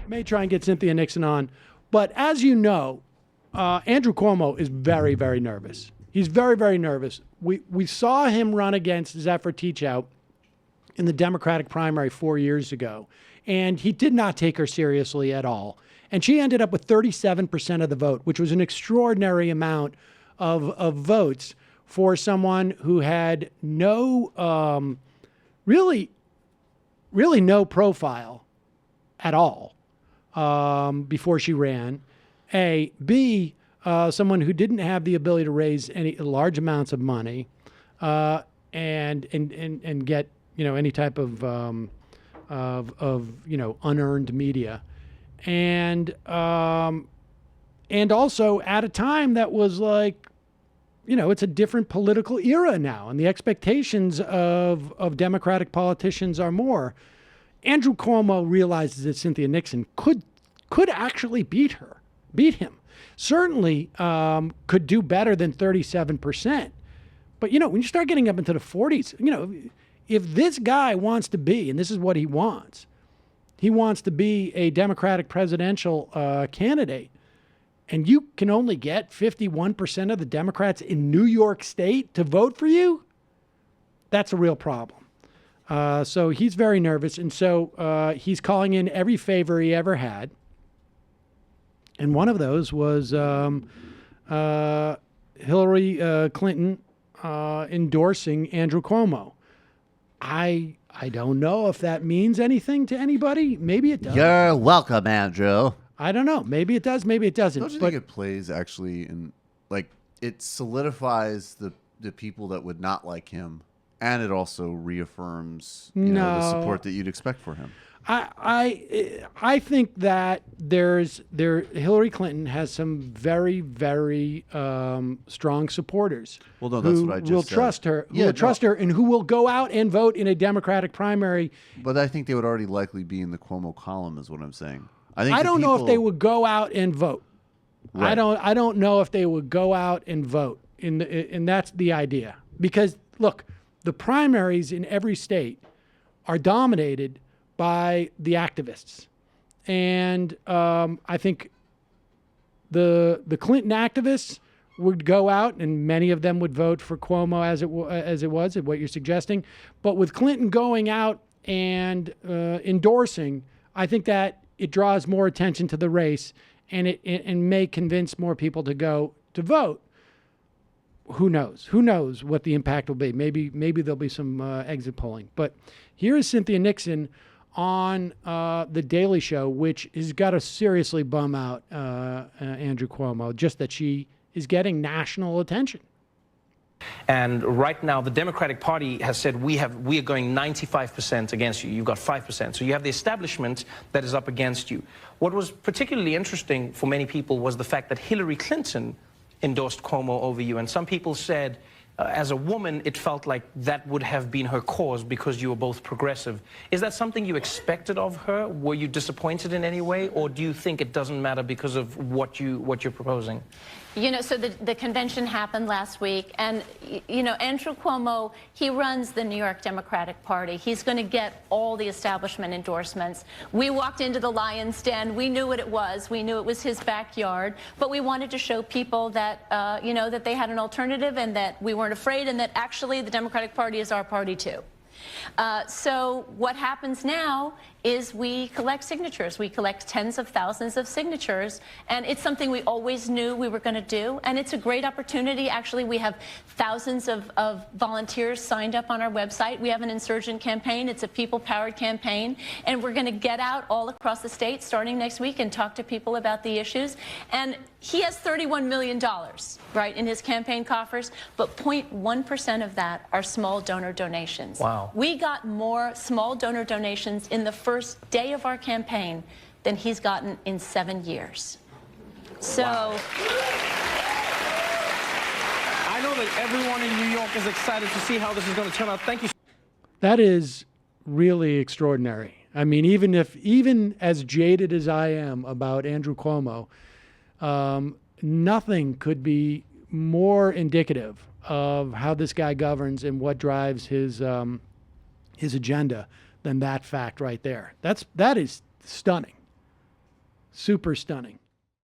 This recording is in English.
May try and get Cynthia Nixon on. But as you know, Andrew Cuomo is very, very nervous. He's very, very nervous. We saw him run against Zephyr Teachout in the Democratic primary 4 years ago, and he did not take her seriously at all. And she ended up with 37% of the vote, which was an extraordinary amount of votes for someone who had no, really no profile at all before she ran. A. B. Someone who didn't have the ability to raise any large amounts of money and get any type of unearned media, and also at a time that was like, it's a different political era now, and the expectations of Democratic politicians are more. Andrew Cuomo realizes that Cynthia Nixon could actually beat him. Certainly could do better than 37%. But, when you start getting up into the 40s, if this guy wants to be, and this is what he wants to be a Democratic presidential candidate, and you can only get 51% of the Democrats in New York State to vote for you, that's a real problem. So he's very nervous, and so he's calling in every favor he ever had. And one of those was Hillary Clinton endorsing Andrew Cuomo. I don't know if that means anything to anybody. Maybe it does. You're welcome, Andrew. I don't know. Maybe it does. Maybe it doesn't. Don't you think it plays actually in, like, it solidifies the people that would not like him, and it also reaffirms the support that you'd expect for him? I think that Hillary Clinton has some very, very strong supporters. Well, no, that's what I just will said. Trust her. Who will trust her, and who will go out and vote in a Democratic primary. But I think they would already likely be in the Cuomo column, is what I'm saying. I don't know if they would go out and vote. Right. I don't know if they would go out and vote. And that's the idea. Because look, the primaries in every state are dominated by the activists. And I think the Clinton activists would go out, and many of them would vote for Cuomo as it was, what you're suggesting. But with Clinton going out and endorsing, I think that it draws more attention to the race, and it may convince more people to go to vote. Who knows? Who knows what the impact will be? Maybe there'll be some exit polling. But here is Cynthia Nixon on The Daily Show, which has got to seriously bum out Andrew Cuomo, just that she is getting national attention. And right now, the Democratic Party has said we are going 95% against you. You've got 5%. So you have the establishment that is up against you. What was particularly interesting for many people was the fact that Hillary Clinton endorsed Cuomo over you. And some people said, as a woman, it felt like that would have been her cause because you were both progressive. Is that something you expected of her? Were you disappointed in any way? Or do you think it doesn't matter because of what you're proposing? So the convention happened last week, and, Andrew Cuomo, he runs the New York Democratic Party. He's going to get all the establishment endorsements. We walked into the Lion's Den. We knew what it was. We knew it was his backyard, but we wanted to show people that, that they had an alternative and that we weren't afraid and that actually the Democratic Party is our party, too. So what happens now is we collect signatures. We collect tens of thousands of signatures, and it's something we always knew we were going to do, and it's a great opportunity. Actually, we have thousands of volunteers signed up on our website. We have an insurgent campaign. It's a people-powered campaign, and we're going to get out all across the state starting next week and talk to people about the issues. And he has $31 million, right, in his campaign coffers, but 0.1% of that are small donor donations. Wow. We got more small donor donations in the first day of our campaign than he's gotten in 7 years. So wow. I know that everyone in New York is excited to see how this is going to turn out. Thank you. That is really extraordinary. I mean, even as jaded as I am about Andrew Cuomo, nothing could be more indicative of how this guy governs and what drives his agenda than that fact right there. That is stunning. Super stunning.